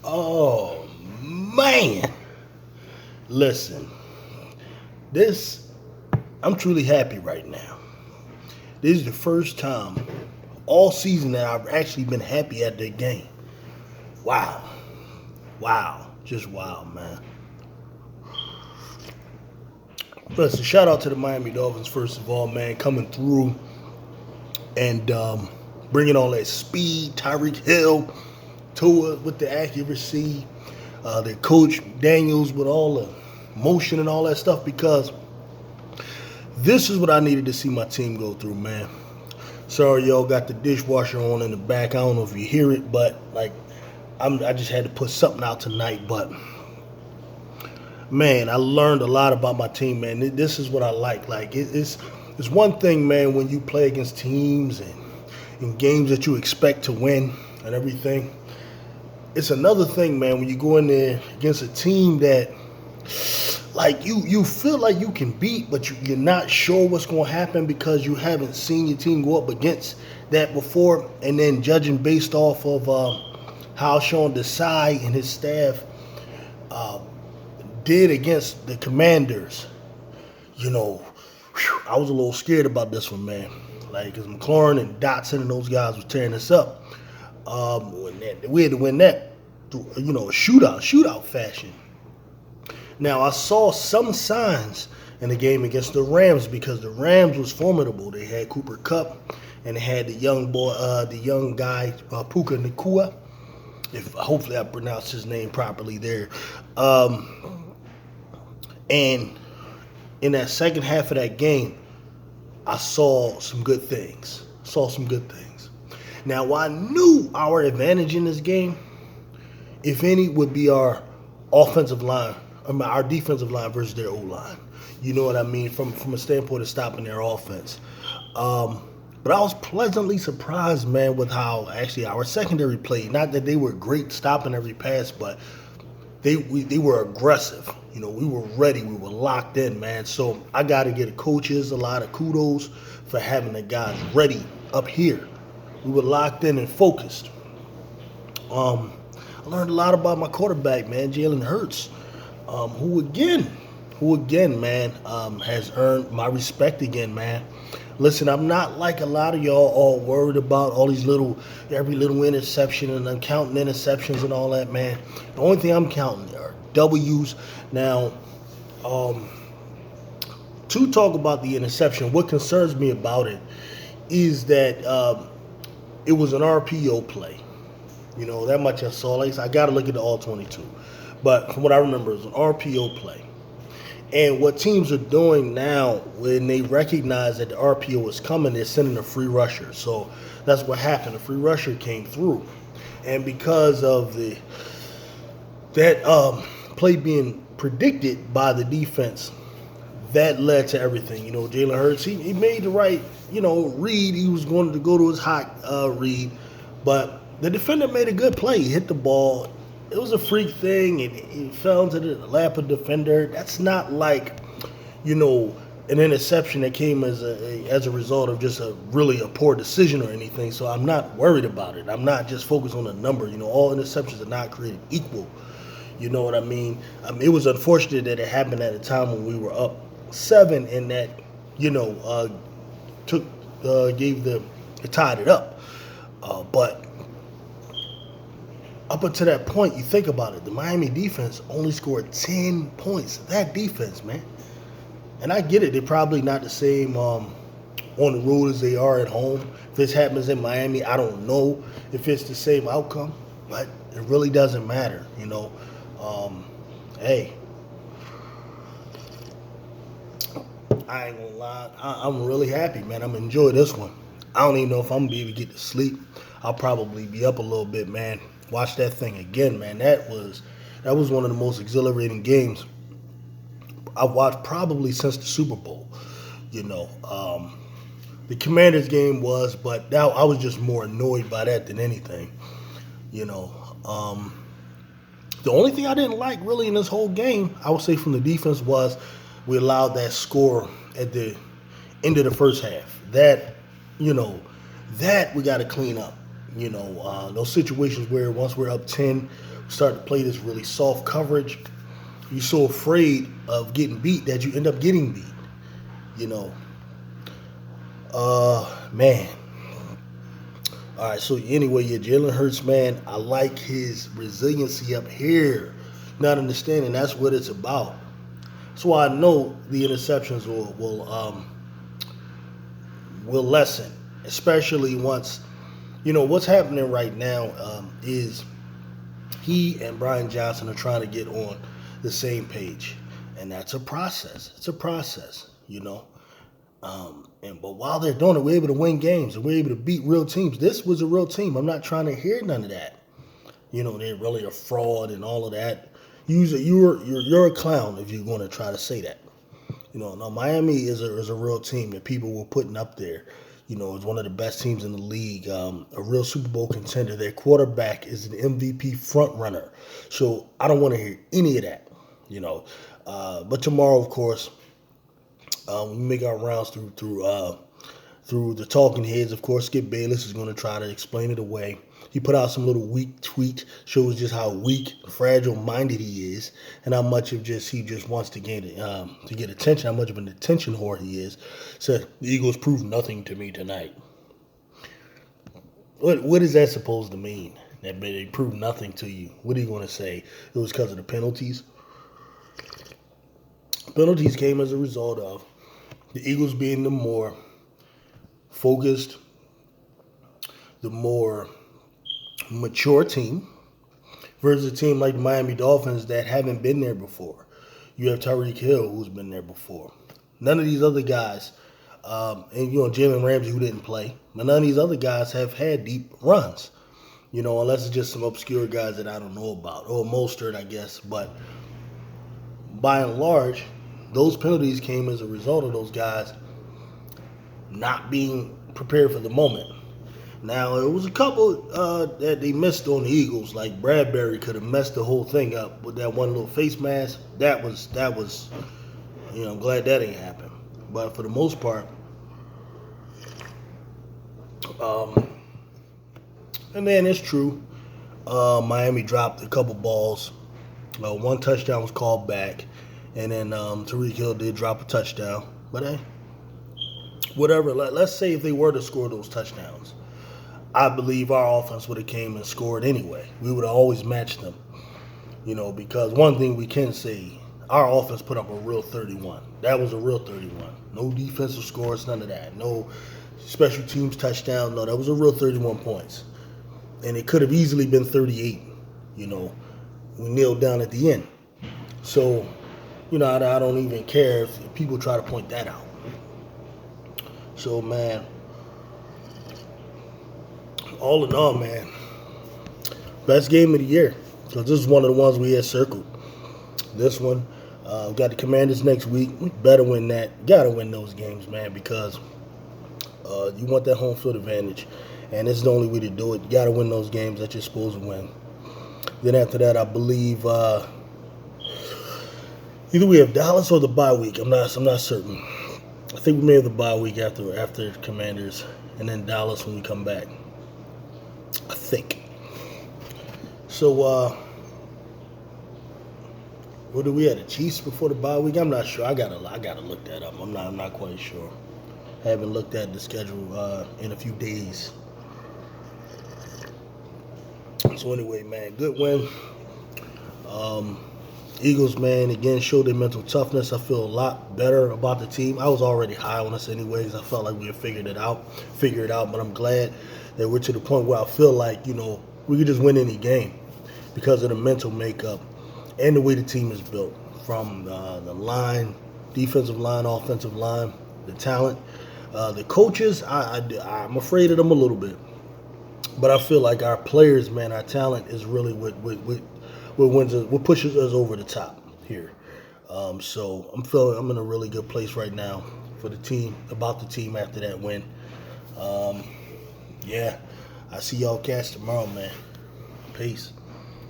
Oh man. Listen, this I'm truly happy right now. This is the first time all season that I've actually been happy at the game. Wow. Wow. Just wow, man. Listen, shout out to the Miami Dolphins, first of all, man, coming through and bringing all that speed. Tyreek Hill, Tua with the accuracy, their coach Daniels with all the motion and all that stuff. Because this is what I needed to see my team go through, man. Sorry, y'all got the dishwasher on in the back. I don't know if you hear it, but like, I just had to put something out tonight. But man, I learned a lot about my team, man. This is what I like. Like it's one thing, man, when you play against teams and in games that you expect to win and everything. It's another thing, man, when you go in there against a team that like you feel like you can beat, but you're not sure what's going to happen because you haven't seen your team go up against that before. And then judging based off of how Sean Desai and his staff did against the Commanders, you know, I was a little scared about this one, man. Like, because McLaurin and Dotson and those guys were tearing us up. We had to win that through, a shootout fashion. Now, I saw some signs in the game against the Rams because the Rams was formidable. They had Cooper Kupp and they had the young guy, Puka Nacua. If hopefully I pronounced his name properly there. And in that second half of that game, I saw some good things. Now, I knew our advantage in this game, if any, would be our offensive line, our defensive line versus their O-line. You know what I mean? From a standpoint of stopping their offense. But I was pleasantly surprised, man, with how actually our secondary played. Not that they were great stopping every pass, but they were aggressive. You know, we were ready. We were locked in, man. So I got to give the coaches a lot of kudos for having the guys ready up here. We were locked in and focused. I learned a lot about my quarterback, man, Jalen Hurts, who again, man, has earned my respect again, man. Listen, I'm not like a lot of y'all all worried about all these every little interception, and I'm counting interceptions and all that, man. The only thing I'm counting are W's. Now, to talk about the interception, what concerns me about it is that it was an RPO play. You know, that much I saw. Like I got to look at the all 22. But from what I remember, it was an RPO play. And what teams are doing now, when they recognize that the RPO is coming, they're sending a free rusher. So that's what happened. A free rusher came through. And because of that play being predicted by the defense, that led to everything. You know, Jalen Hurts, he made the right, read. He was going to go to his hot read. But the defender made a good play. He hit the ball. It was a freak thing, and he fell into the lap of the defender. That's not like, an interception that came as a result of just a poor decision or anything. So I'm not worried about it. I'm not just focused on the number. All interceptions are not created equal. You know what I mean? It was unfortunate that it happened at a time when we were up 7, and that, it tied it up. But up until that point, you think about it, the Miami defense only scored 10 points. That defense, man. And I get it. They're probably not the same on the road as they are at home. If this happens in Miami, I don't know if it's the same outcome. But it really doesn't matter, Hey. I ain't gonna lie. I'm really happy, man. I'm enjoying this one. I don't even know if I'm gonna be able to get to sleep. I'll probably be up a little bit, man. Watch that thing again, man. That was one of the most exhilarating games I've watched probably since the Super Bowl. The Commanders game was, but I was just more annoyed by that than anything. The only thing I didn't like really in this whole game, I would say from the defense, was we allowed that score at the end of the first half. That we got to clean up. Those situations where once we're up 10, we start to play this really soft coverage. You're so afraid of getting beat that you end up getting beat. You know, man. All right, so anyway, yeah, Jalen Hurts, man, I like his resiliency up here. Not understanding that's what it's about. That's why I know the interceptions will lessen, especially once what's happening right now is he and Brian Johnson are trying to get on the same page, and that's a process. It's a process, but while they're doing it, we're able to win games and we're able to beat real teams. This was a real team. I'm not trying to hear none of that. They're really a fraud and all of that. You're a clown if you're going to try to say that. No, Miami is a real team that people were putting up there. Is one of the best teams in the league, a real Super Bowl contender. Their quarterback is an MVP front runner. So I don't want to hear any of that. But tomorrow, of course, we make our rounds through the talking heads. Of course, Skip Bayless is going to try to explain it away. He put out some little weak tweet, shows just how weak, fragile-minded he is, and how much of he just wants to get attention, how much of an attention whore he is. Said the Eagles proved nothing to me tonight. What is that supposed to mean? That they proved nothing to you? What are you going to say? It was because of the penalties? Penalties came as a result of the Eagles being the more focused, the more mature team versus a team like the Miami Dolphins that haven't been there before. You have Tyreek Hill, who's been there before. None of these other guys, and Jalen Ramsey, who didn't play, but none of these other guys have had deep runs. Unless it's just some obscure guys that I don't know about, or Mostert, I guess. But by and large, those penalties came as a result of those guys not being prepared for the moment. Now, it was a couple that they missed on the Eagles, like Bradbury could have messed the whole thing up with that one little face mask. That was, I'm glad that didn't happen. But for the most part, and then it's true, Miami dropped a couple balls. One touchdown was called back, and then Tyreek Hill did drop a touchdown. But hey, whatever. Let's say if they were to score those touchdowns, I believe our offense would have came and scored anyway. We would have always matched them. Because one thing we can say, our offense put up a real 31. That was a real 31. No defensive scores, none of that. No special teams touchdown. No, that was a real 31 points. And it could have easily been 38. We kneeled down at the end. So, I don't even care if people try to point that out. So, man, all in all, man, best game of the year. Because this is one of the ones we had circled. This one, we got the Commanders next week. We better win that. Got to win those games, man, because you want that home field advantage. And this is the only way to do it. You got to win those games that you're supposed to win. Then after that, I believe either we have Dallas or the bye week. I'm not certain. I think we may have the bye week after Commanders, and then Dallas when we come back. I think. So, what do we have? The Chiefs before the bye week? I'm not sure. I gotta look that up. I'm not quite sure. I haven't looked at the schedule in a few days. So anyway, man, good win. Eagles, man, again, showed their mental toughness. I feel a lot better about the team. I was already high on us anyways. I felt like we had figured it out, but I'm glad that we're to the point where I feel like, we could just win any game because of the mental makeup and the way the team is built, from the line, defensive line, offensive line, the talent. The coaches, I'm afraid of them a little bit. But I feel like our players, man, our talent is really what pushes us over the top here. So I'm in a really good place right now for the team, about the team after that win. Yeah, I see y'all cats tomorrow, man. Peace.